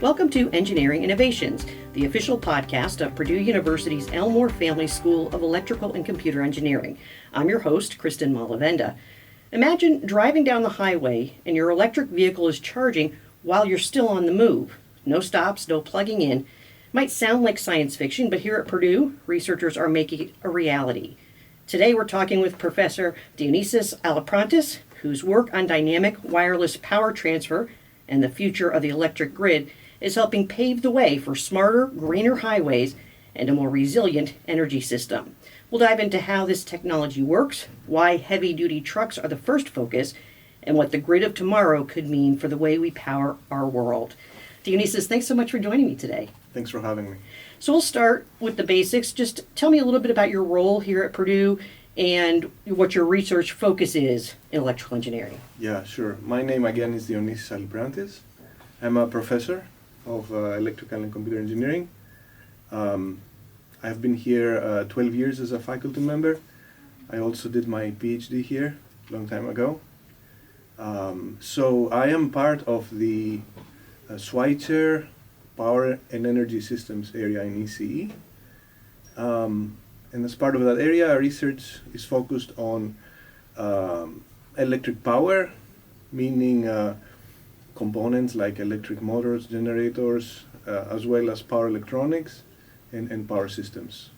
Welcome to Engineering Innovations, the official podcast of Purdue University's Elmore Family School of Electrical and Computer Engineering. I'm your host, Kristin Malavenda. Imagine driving down the highway and your electric vehicle is charging while you're still on the move. No stops, no plugging in. Might sound like science fiction, but here at Purdue, researchers are making it a reality. Today we're talking with Professor Dionysios Aliprantis, whose work on dynamic wireless power transfer and the future of the electric grid is helping pave the way for smarter, greener highways and a more resilient energy system. We'll dive into how this technology works, why heavy-duty trucks are the first focus, and what the grid of tomorrow could mean for the way we power our world. Dionysios, thanks so much for joining me today. Thanks for having me. So we'll start with the basics. Just tell me a little bit about your role here at Purdue and what your research focus is in electrical engineering. Yeah, sure. My name again is Dionysios Aliprantis. I'm a professor of electrical and computer engineering. I've been here 12 years as a faculty member. I also did my PhD here a long time ago. So I am part of the Schweitzer Power and Energy Systems area in ECE. And as part of that area, our research is focused on electric power, meaning components like electric motors, generators, as well as power electronics and power systems.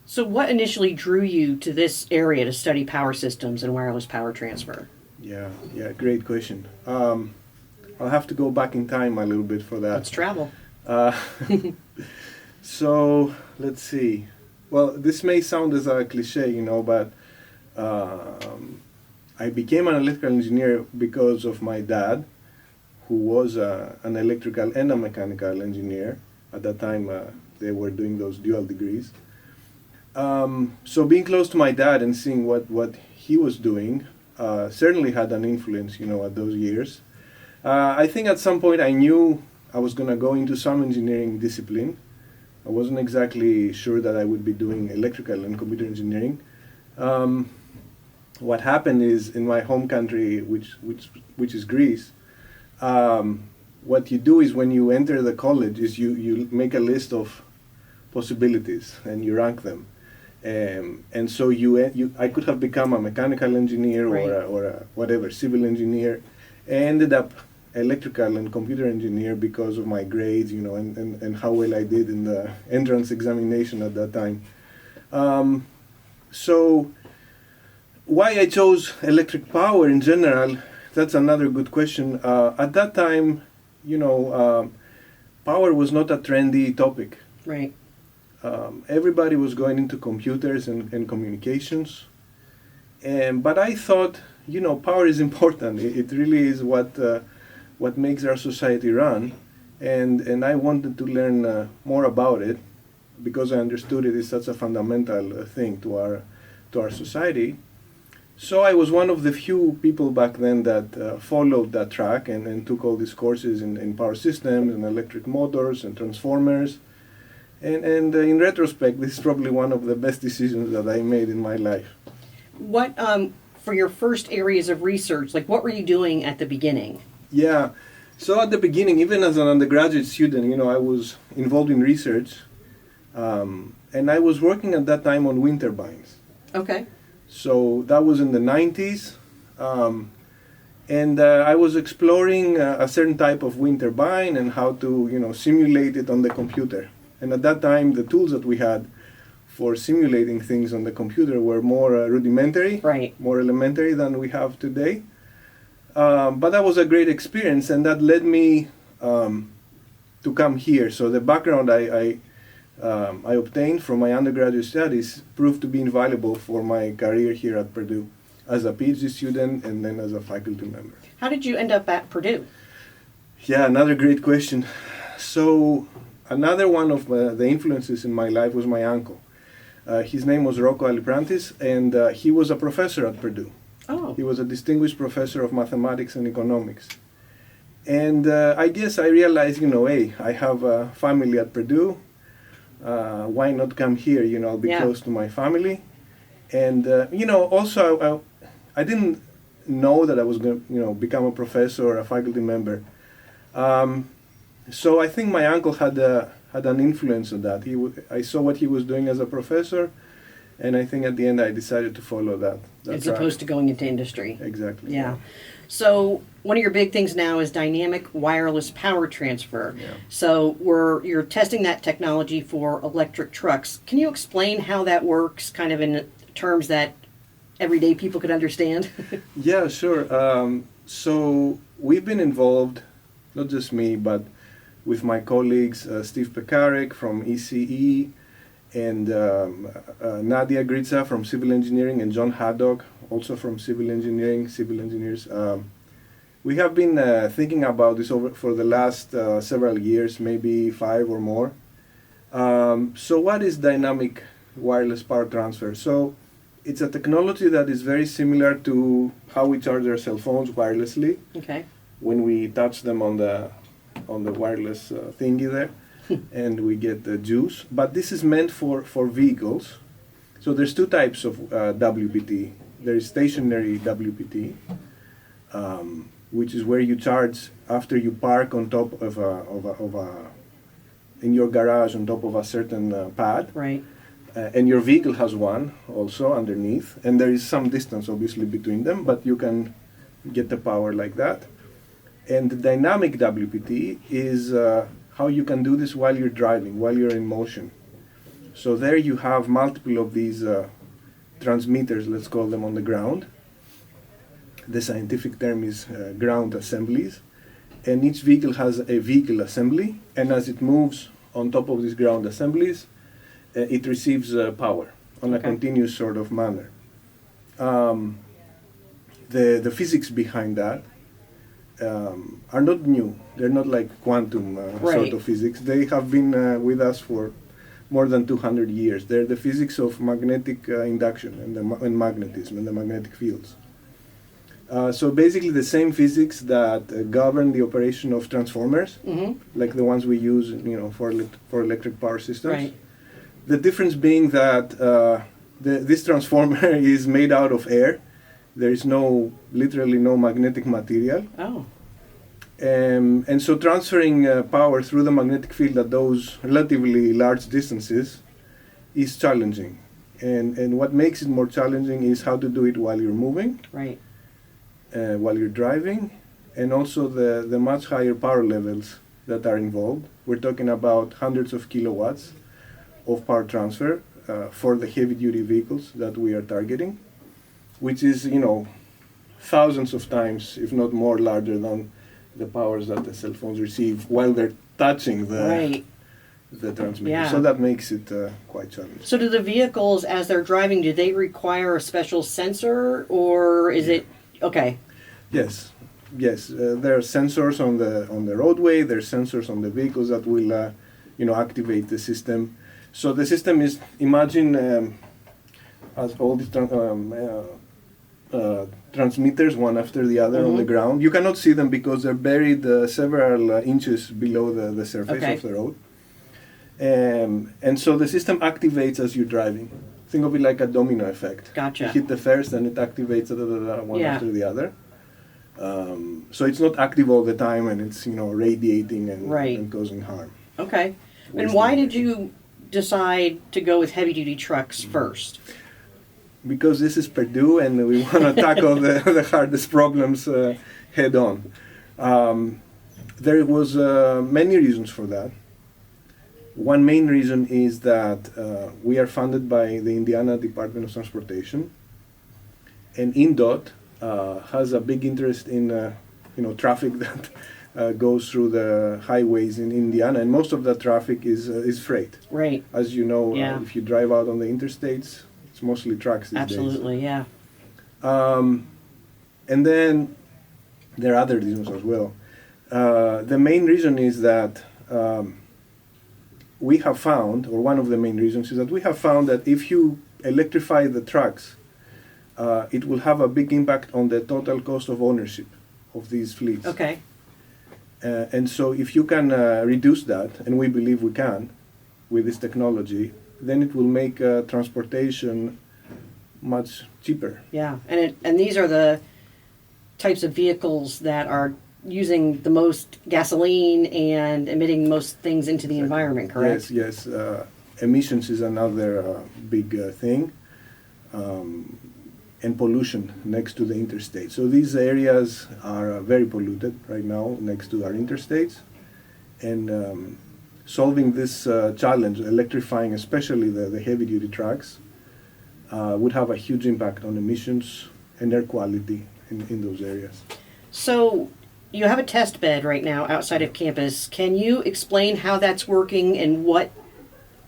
So what initially drew you to this area to study power systems and wireless power transfer? Yeah, great question. I'll have to go back in time a little bit for that. Let's travel. So, let's see. Well, this may sound as a cliche, but I became an electrical engineer because of my dad, who was an electrical and a mechanical engineer. At that time, they were doing those dual degrees. So being close to my dad and seeing what he was doing certainly had an influence, at those years. I think at some point I knew I was going to go into some engineering discipline. I wasn't exactly sure that I would be doing electrical and computer engineering. What happened is, in my home country, which is Greece, what you do is when you enter the college is you make a list of possibilities and you rank them. And so I could have become a mechanical engineer or a whatever, civil engineer. I ended up electrical and computer engineer because of my grades, and how well I did in the entrance examination at that time. So why I chose electric power in general, that's another good question. At that time, power was not a trendy topic. Right. Everybody was going into computers and communications. But I thought, power is important. It really is what makes our society run, and I wanted to learn more about it because I understood it is such a fundamental thing to our society. So I was one of the few people back then that followed that track and took all these courses in power systems and electric motors and transformers. And in retrospect, this is probably one of the best decisions that I made in my life. What, for your first areas of research, what were you doing at the beginning? Yeah, so at the beginning, even as an undergraduate student, I was involved in research, and I was working at that time on wind turbines. Okay. So that was in the 90s, and I was exploring a certain type of wind turbine and how to, simulate it on the computer. And at that time, the tools that we had for simulating things on the computer were more rudimentary, more elementary than we have today. But that was a great experience, and that led me to come here. So the background I obtained from my undergraduate studies proved to be invaluable for my career here at Purdue as a PhD student and then as a faculty member. How did you end up at Purdue? Yeah, another great question. So another one of the influences in my life was my uncle. His name was Rocco Aliprantis, and he was a professor at Purdue. Oh. He was a distinguished professor of mathematics and economics. And I guess I realized, hey, I have a family at Purdue. Why not come here? I'll be close to my family. And, also I didn't know that I was going to, become a professor or a faculty member. So I think my uncle had an influence on that. I saw what he was doing as a professor, and I think at the end I decided to follow that As track. opposed to going into industry. Exactly. Yeah. So one of your big things now is dynamic wireless power transfer. Yeah. So you're testing that technology for electric trucks. Can you explain how that works, kind of in terms that everyday people could understand? Yeah, sure. So we've been involved, not just me, but with my colleagues, Steve Pekarik from ECE, and Nadia Gritza from Civil Engineering, and John Haddock, also from Civil Engineers. We have been thinking about this for the last several years, maybe 5 or more. So what is dynamic wireless power transfer? So it's a technology that is very similar to how we charge our cell phones wirelessly. Okay. When we touch them on the wireless thingy there, and we get the juice. But this is meant for vehicles. So there's 2 types of WPT. There is stationary WPT, which is where you charge after you park on top of in your garage on top of a certain pad. Right. And your vehicle has one also underneath, and there is some distance obviously between them, but you can get the power like that. And the dynamic WPT is how you can do this while you're driving, while you're in motion. So there you have multiple of these transmitters, let's call them, on the ground. The scientific term is ground assemblies. And each vehicle has a vehicle assembly, and as it moves on top of these ground assemblies, it receives power on a continuous sort of manner. The physics behind that are not new. They're not like quantum sort of physics. They have been with us for more than 200 years. They're the physics of magnetic induction and magnetism and the magnetic fields. So basically the same physics that govern the operation of transformers, like the ones we use, for electric power systems. Right. The difference being that this transformer is made out of air. There is literally no magnetic material. Oh. And so transferring power through the magnetic field at those relatively large distances is challenging. And what makes it more challenging is how to do it while you're moving, Right. While you're driving, and also the much higher power levels that are involved. We're talking about hundreds of kilowatts of power transfer for the heavy-duty vehicles that we are targeting, which is, thousands of times, if not more, larger than the powers that the cell phones receive while they're touching the transmitter. Yeah. So that makes it quite challenging. So do the vehicles, as they're driving, do they require a special sensor, or is it okay? Yes. There are sensors on the roadway. There are sensors on the vehicles that will, activate the system. So the system is, imagine as all these transmitters, one after the other on the ground. You cannot see them because they're buried several inches below the surface of the road. And so the system activates as you're driving. Think of it like a domino effect. Gotcha. You hit the first and it activates one after the other. So it's not active all the time, and it's radiating and causing harm. Okay. And why did you decide to go with heavy-duty trucks first? Because this is Purdue, and we want to tackle the hardest problems head on. There was many reasons for that. One main reason is that we are funded by the Indiana Department of Transportation, and INDOT has a big interest in traffic that goes through the highways in Indiana, and most of that traffic is freight. Right. As you know, if you drive out on the interstates, it's mostly trucks these days. Absolutely, yeah. And then there are other reasons as well. The main reason is that we have found, or one of the main reasons is that we have found that if you electrify the trucks, it will have a big impact on the total cost of ownership of these fleets. Okay. And so if you can reduce that, and we believe we can with this technology, then it will make transportation much cheaper. Yeah, and these are the types of vehicles that are using the most gasoline and emitting most things into the environment, correct? Yes. Emissions is another big thing, and pollution next to the interstate. So these areas are very polluted right now next to our interstates, and solving this challenge, electrifying especially the heavy-duty trucks, would have a huge impact on emissions and air quality in those areas. So you have a test bed right now outside of campus. Can you explain how that's working and what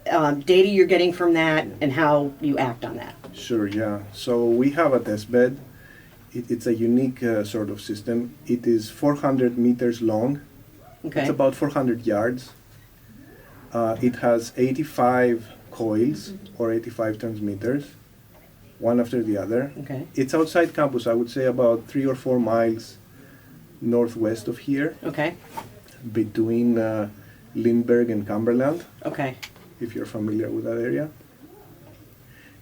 data you're getting from that and how you act on that? Sure, yeah. So we have a test bed. It's a unique sort of system. It is 400 meters long. Okay. It's about 400 yards. It has 85 coils or 85 transmitters, one after the other. Okay. It's outside campus, I would say about 3 or 4 miles northwest of here, Okay. between Lindbergh and Cumberland, Okay. if you're familiar with that area.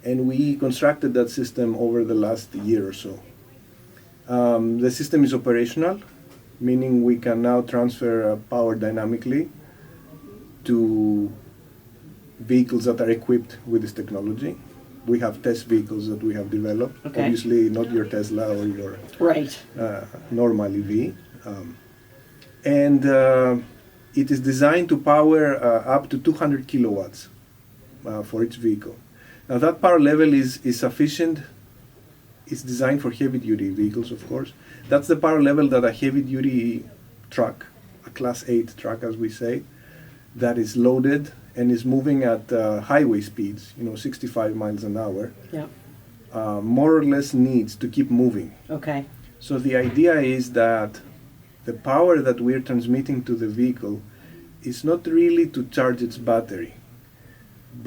And we constructed that system over the last year or so. The system is operational, meaning we can now transfer power dynamically to vehicles that are equipped with this technology. We have test vehicles that we have developed. Okay. Obviously not your Tesla or your Right. normal EV. And it is designed to power up to 200 kilowatts for each vehicle. Now that power level is sufficient. It's designed for heavy-duty vehicles, of course. That's the power level that a heavy-duty truck, a Class 8 truck as we say, that is loaded and is moving at highway speeds, 65 miles an hour, Yeah. more or less needs to keep moving. Okay. So the idea is that the power that we're transmitting to the vehicle is not really to charge its battery,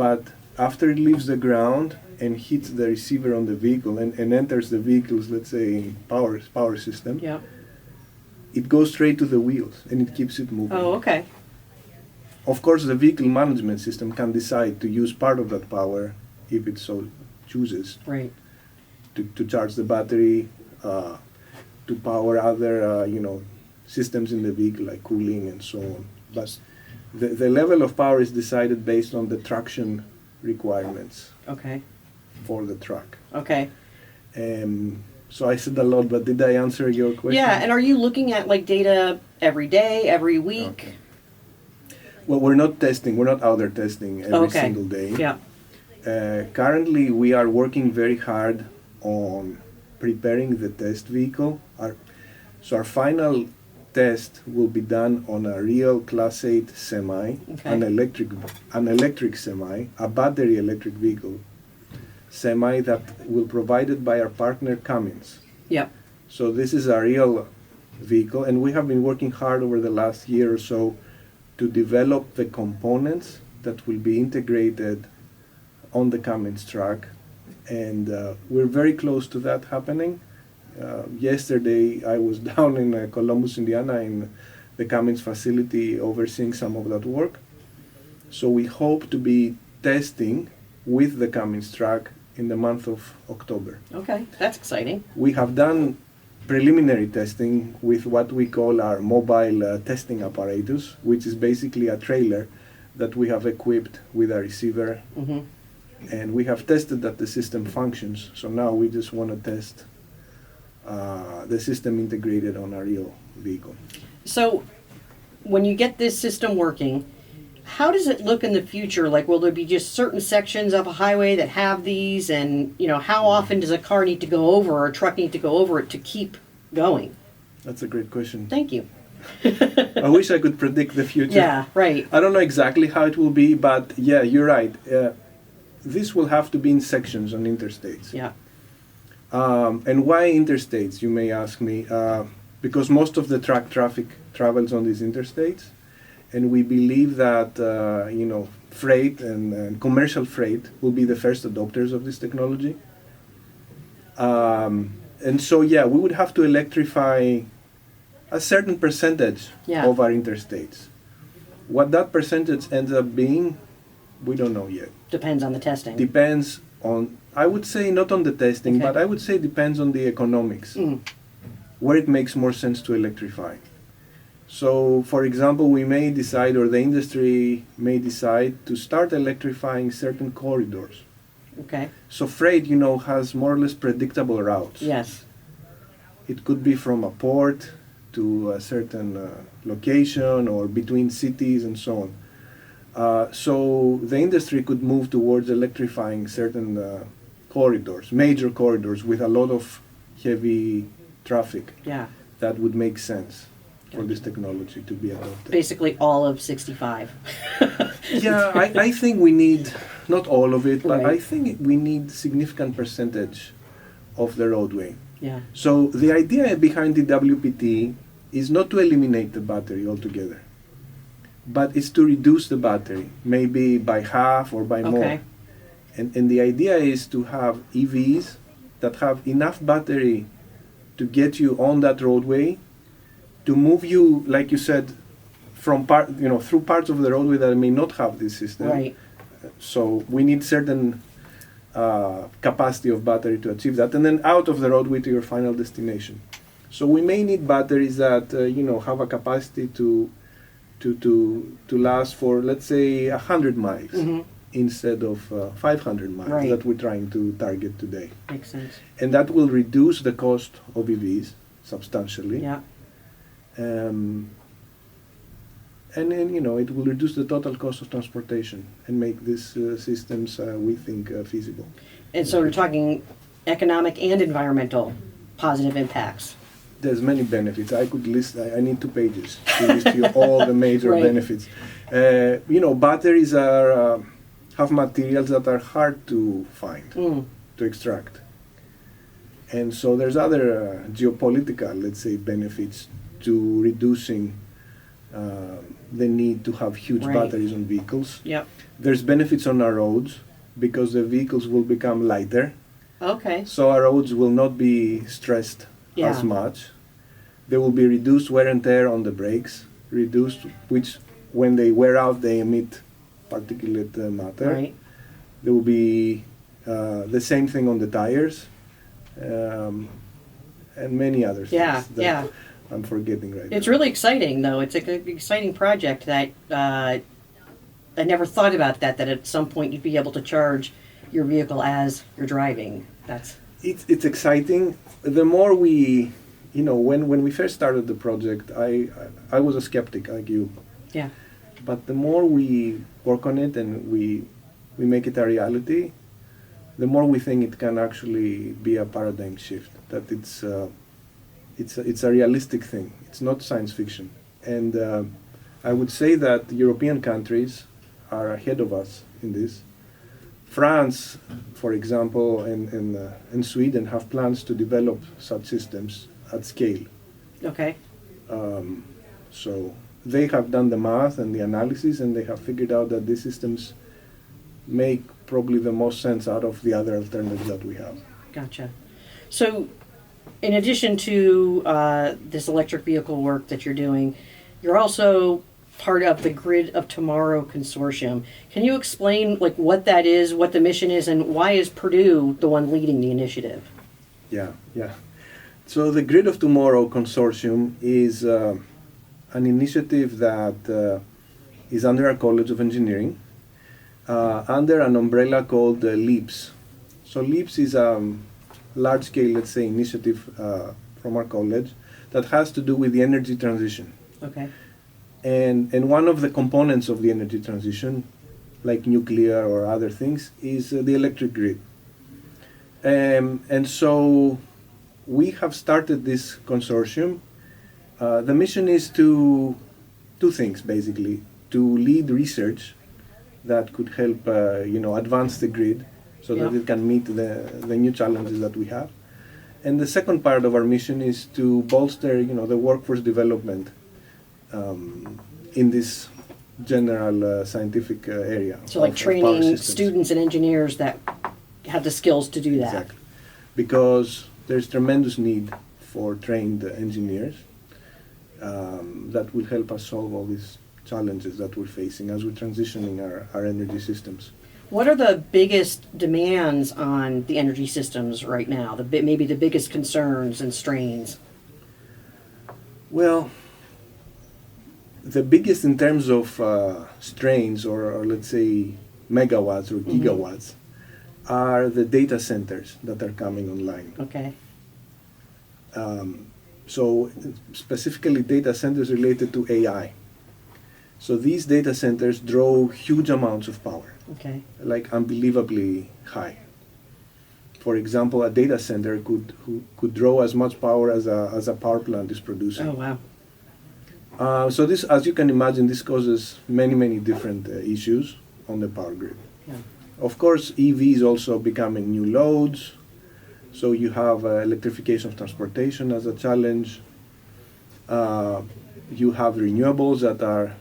but after it leaves the ground and hits the receiver on the vehicle and enters the vehicle's, let's say, power system, Yeah. it goes straight to the wheels and it keeps it moving. Oh, okay. Of course, the vehicle management system can decide to use part of that power, if it so chooses, Right. to charge the battery, to power other, systems in the vehicle like cooling and so on. But the level of power is decided based on the traction requirements Okay. for the truck. Okay. So I said a lot, but did I answer your question? Yeah, and are you looking at like data every day, every week? Okay. Well, we're not out there testing every Okay. single day. Yeah. Currently, we are working very hard on preparing the test vehicle. So our final test will be done on a real Class 8 semi, Okay. an electric semi, a battery electric vehicle semi that will be provided by our partner Cummins. Yep. So this is a real vehicle, and we have been working hard over the last year or so to develop the components that will be integrated on the Cummins truck, and we're very close to that happening. Yesterday I was down in Columbus, Indiana in the Cummins facility overseeing some of that work. So we hope to be testing with the Cummins truck in the month of October. Okay, that's exciting. We have done preliminary testing with what we call our mobile testing apparatus, which is basically a trailer that we have equipped with a receiver, Mm-hmm. and we have tested that the system functions. So now we just want to test the system integrated on a real vehicle. So, when you get this system working, how does it look in the future? Like, will there be just certain sections of a highway that have these, and how often does a car need to go over or a truck need to go over it to keep going? That's a great question. Thank you. I wish I could predict the future. Yeah, right. I don't know exactly how it will be, but yeah, you're right. This will have to be in sections on interstates. Yeah. And why interstates, you may ask me? Because most of the truck traffic travels on these interstates, and we believe that freight and commercial freight will be the first adopters of this technology. And so, yeah, we would have to electrify a certain percentage Yeah. of our interstates. What that percentage ends up being, we don't know yet. Depends on the testing. Depends on, I would say not on the testing, Okay. but I would say depends on the economics, Mm. where it makes more sense to electrify. So, for example, we may decide, or the industry may decide, to start electrifying certain corridors. Okay. So freight, has more or less predictable routes. Yes. It could be from a port to a certain location or between cities and so on. So the industry could move towards electrifying certain corridors, major corridors with a lot of heavy traffic. Yeah. That would make sense for this technology to be adopted. Basically all of 65. Yeah, I think we need, not all of it, but Right. I think we need significant percentage of the roadway. Yeah. So the idea behind the WPT is not to eliminate the battery altogether, but it's to reduce the battery, maybe by half or by more. Okay. And the idea is to have EVs that have enough battery to get you on that roadway, to move you, like you said, from through parts of the roadway that may not have this system. Right. So we need certain capacity of battery to achieve that, and then out of the roadway to your final destination. So we may need batteries that have a capacity to last for, let's say, 100 miles Mm-hmm. instead of 500 miles Right. that we're trying to target today. Makes sense. And that will reduce the cost of EVs substantially. Yeah. And then, it will reduce the total cost of transportation and make these systems, we think, feasible. And so we're talking economic and environmental positive impacts. There's many benefits. I could list, I need 2 pages to list you all the major Right. benefits. Batteries have materials that are hard to find, to extract. And so there's other geopolitical, let's say, benefits to reducing the need to have huge Right. batteries on vehicles. Yep. There's benefits on our roads because the vehicles will become lighter, Okay. so our roads will not be stressed Yeah. as much. There will be reduced wear and tear on the brakes, which when they wear out they emit particulate matter. Right. There will be the same thing on the tires, and many other things Yeah, that yeah. I'm forgetting right now. It's really exciting, though. It's an exciting project that I never thought about that at some point you'd be able to charge your vehicle as you're driving. It's exciting. The more we, when we first started the project, I was a skeptic like you. Yeah. But the more we work on it and we make it a reality, the more we think it can actually be a paradigm shift. That it's a realistic thing. It's not science fiction. And I would say that European countries are ahead of us in this. France, for example, and Sweden have plans to develop such systems at scale. Okay. So they have done the math and the analysis, and they have figured out that these systems make probably the most sense out of the other alternatives that we have. Gotcha. So, in addition to this electric vehicle work that you're doing, you're also part of the Grid of Tomorrow Consortium. Can you explain what that is, what the mission is, and why is Purdue the one leading the initiative? Yeah. So the Grid of Tomorrow Consortium is an initiative that is under our College of Engineering, under an umbrella called LEAPS. So LEAPS is a large-scale, let's say, initiative from our college that has to do with the energy transition. Okay. And one of the components of the energy transition, like nuclear or other things, is the electric grid. And so we have started this consortium. The mission is to two things, basically: to lead research that could help advance the grid so that it can meet the new challenges that we have. And the second part of our mission is to bolster the workforce development in this general scientific area. So like of power training systems. students and engineers that have the skills to do that. Exactly. Because there's tremendous need for trained engineers that will help us solve all these challenges that we're facing as we're transitioning our energy systems. What are the biggest demands on the energy systems right now? Maybe the biggest concerns and strains? Well, the biggest in terms of strains or let's say megawatts or gigawatts are the data centers that are coming online. Okay. So specifically data centers related to AI. So these data centers draw huge amounts of power, Okay. like unbelievably high. For example, a data center could draw as much power as a power plant is producing. Oh, wow. So this, as you can imagine, this causes many different issues on the power grid. Yeah. Of course, EVs also becoming new loads. So you have electrification of transportation as a challenge. You have renewables that are,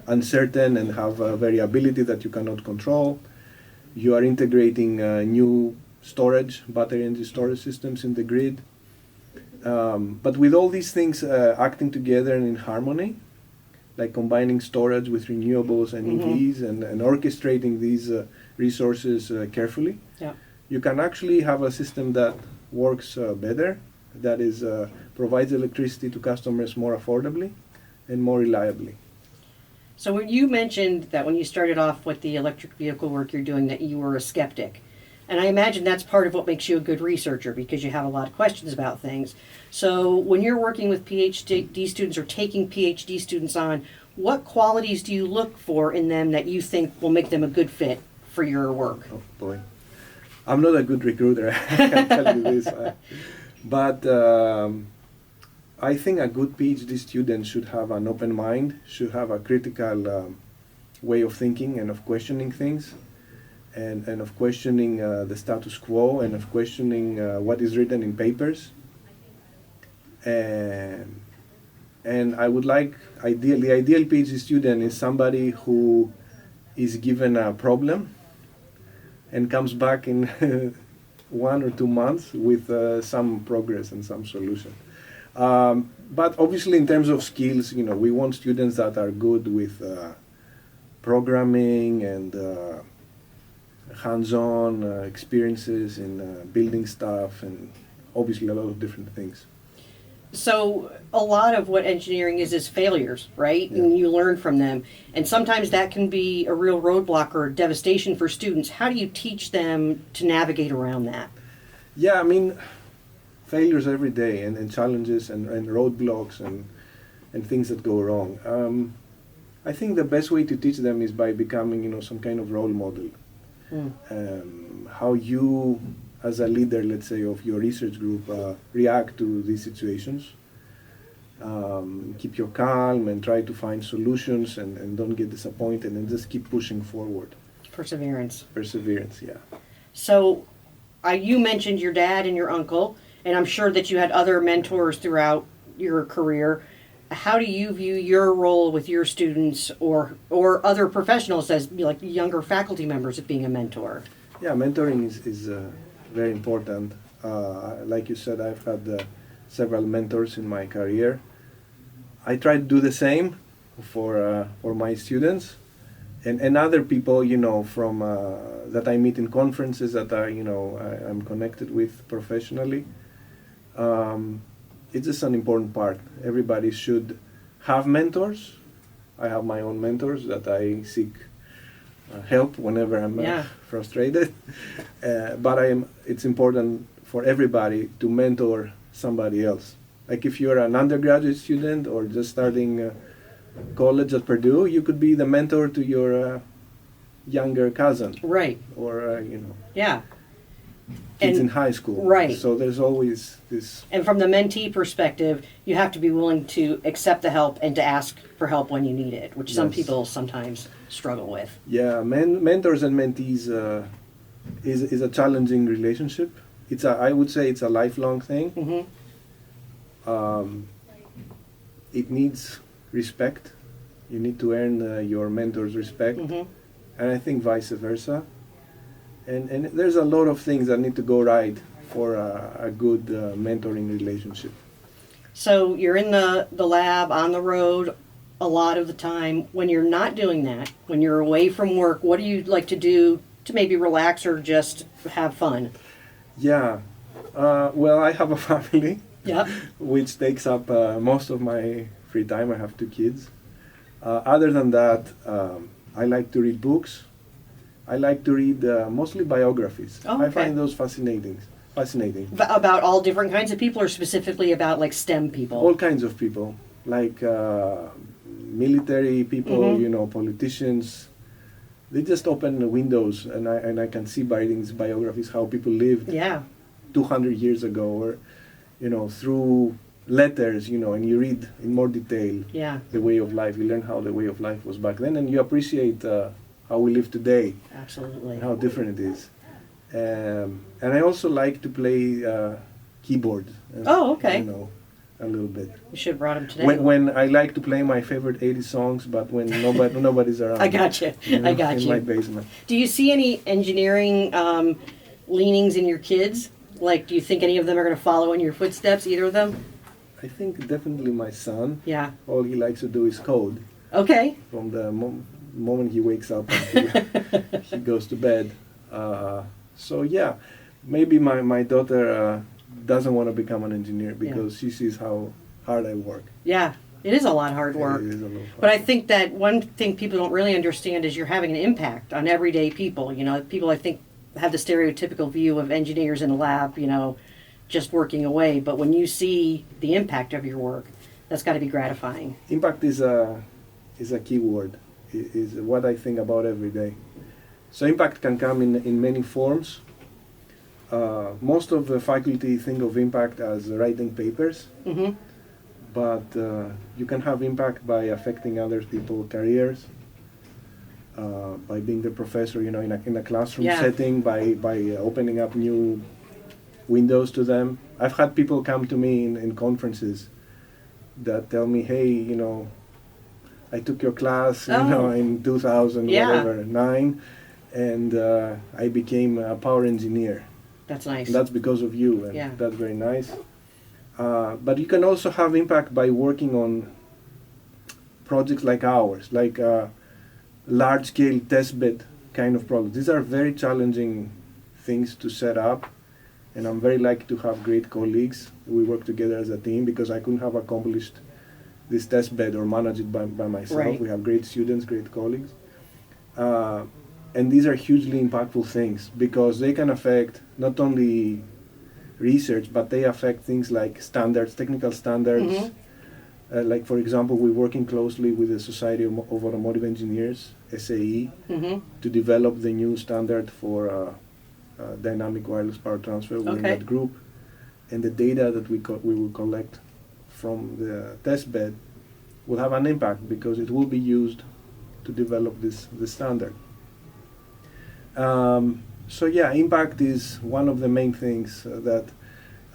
uncertain and have variability that you cannot control. You are integrating new storage, battery energy storage systems in the grid. But with all these things acting together and in harmony, like combining storage with renewables and EVs and orchestrating these resources carefully, Yeah. you can actually have a system that works better, that is provides electricity to customers more affordably and more reliably. So when you mentioned that when you started off with the electric vehicle work you're doing, that you were a skeptic. And I imagine that's part of what makes you a good researcher, because you have a lot of questions about things. So when you're working with PhD students or taking PhD students on, what qualities do you look for in them that you think will make them a good fit for your work? Oh boy, I'm not a good recruiter, I can tell you this. But I think a good PhD student should have an open mind, should have a critical way of thinking and of questioning things, and of questioning the status quo, and of questioning what is written in papers. And I would like, the ideal PhD student is somebody who is given a problem and comes back in 1 or 2 months with some progress and some solution. But obviously in terms of skills, we want students that are good with programming and hands-on experiences in building stuff, and obviously a lot of different things. So a lot of what engineering is failures, right? Yeah. And you learn from them. And sometimes that can be a real roadblock or devastation for students. How do you teach them to navigate around that? Yeah, I mean, failures every day, and challenges and roadblocks and things that go wrong. I think the best way to teach them is by becoming, some kind of role model. How you, as a leader, let's say, of your research group, react to these situations. Keep your calm and try to find solutions, and don't get disappointed, and just keep pushing forward. Perseverance. Perseverance, yeah. So you mentioned your dad and your uncle, and I'm sure that you had other mentors throughout your career. How do you view your role with your students or other professionals as like younger faculty members of being a mentor? Yeah, mentoring is very important. Like you said, I've had several mentors in my career. I try to do the same for my students and other people, from that I meet in conferences that I'm connected with professionally. It's just an important part. Everybody should have mentors. I have my own mentors that I seek help whenever I'm frustrated. But it's important for everybody to mentor somebody else. Like if you're an undergraduate student or just starting college at Purdue, you could be the mentor to your younger cousin. Right. Or, Yeah. kids in high school. Right. So there's always this. And from the mentee perspective, you have to be willing to accept the help and to ask for help when you need it, which some people sometimes struggle with. Yeah, mentors and mentees is a challenging relationship. I would say it's a lifelong thing. Mm-hmm. It needs respect. You need to earn your mentor's respect, and I think vice versa. And there's a lot of things that need to go right for a good mentoring relationship. So you're in the lab, on the road a lot of the time. When you're not doing that, when you're away from work, what do you like to do to maybe relax or just have fun? Yeah, well, I have a family, Yep. which takes up most of my free time. I have 2 kids. Other than that, I like to read books. I like to read mostly biographies. Oh, okay. I find those fascinating. About all different kinds of people, or specifically about like STEM people? All kinds of people, like military people, Mm-hmm. Politicians. They just open the windows, and I can see by reading these biographies how people lived Yeah. 200 years ago, or through letters, and you read in more detail Yeah. the way of life. You learn how the way of life was back then, and you appreciate how we live today, Absolutely. and how different it is. And I also like to play keyboard. Oh, okay. A little bit. You should have brought him today. When I like to play my favorite 80s songs, but when nobody's around. I got you. I got in you. my basement. Do you see any engineering leanings in your kids? Like, do you think any of them are going to follow in your footsteps, either of them? I think definitely my son. Yeah. All he likes to do is code. Okay. From the moment he wakes up until he goes to bed. So yeah, maybe my daughter doesn't want to become an engineer because she sees how hard I work. Yeah, it is a lot of hard work. It is a lot hard. But I think that one thing people don't really understand is you're having an impact on everyday people. People I think have the stereotypical view of engineers in a lab, just working away. But when you see the impact of your work, that's got to be gratifying. Impact is a key word. It is what I think about every day. So impact can come in many forms. Most of the faculty think of impact as writing papers, Mm-hmm. but you can have impact by affecting other people's careers, by being the professor, in a classroom setting, by opening up new windows to them. I've had people come to me in conferences that tell me, hey, I took your class, in 2009, and I became a power engineer. That's nice. And that's because of you, and that's very nice. But you can also have impact by working on projects like ours, like large-scale testbed kind of projects. These are very challenging things to set up, and I'm very lucky to have great colleagues. We work together as a team because I couldn't have accomplished this testbed or manage it by myself. Right. We have great students, great colleagues. And these are hugely impactful things because they can affect not only research, but they affect things like standards, technical standards. Mm-hmm. Like, for example, we're working closely with the Society of Automotive Engineers, SAE, Mm-hmm. to develop the new standard for dynamic wireless power transfer. We're in that group. And the data that we will collect from the test bed will have an impact because it will be used to develop this standard. So yeah, impact is one of the main things that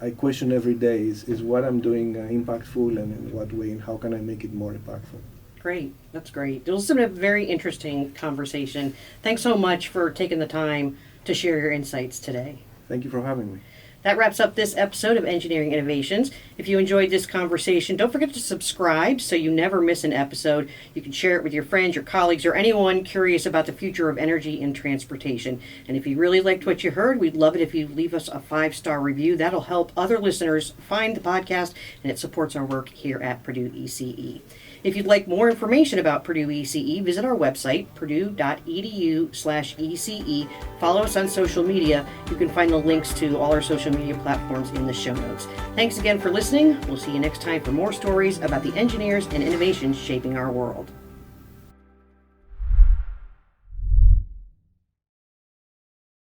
I question every day is what I'm doing impactful, and in what way, and how can I make it more impactful. Great. That's great. It was a very interesting conversation. Thanks so much for taking the time to share your insights today. Thank you for having me. That wraps up this episode of Engineering Innovations. If you enjoyed this conversation, don't forget to subscribe so you never miss an episode. You can share it with your friends, your colleagues, or anyone curious about the future of energy and transportation. And if you really liked what you heard, we'd love it if you leave us a 5-star review. That'll help other listeners find the podcast, and it supports our work here at Purdue ECE. If you'd like more information about Purdue ECE, visit our website, purdue.edu/ECE. Follow us on social media. You can find the links to all our social media platforms in the show notes. Thanks again for listening. We'll see you next time for more stories about the engineers and innovations shaping our world.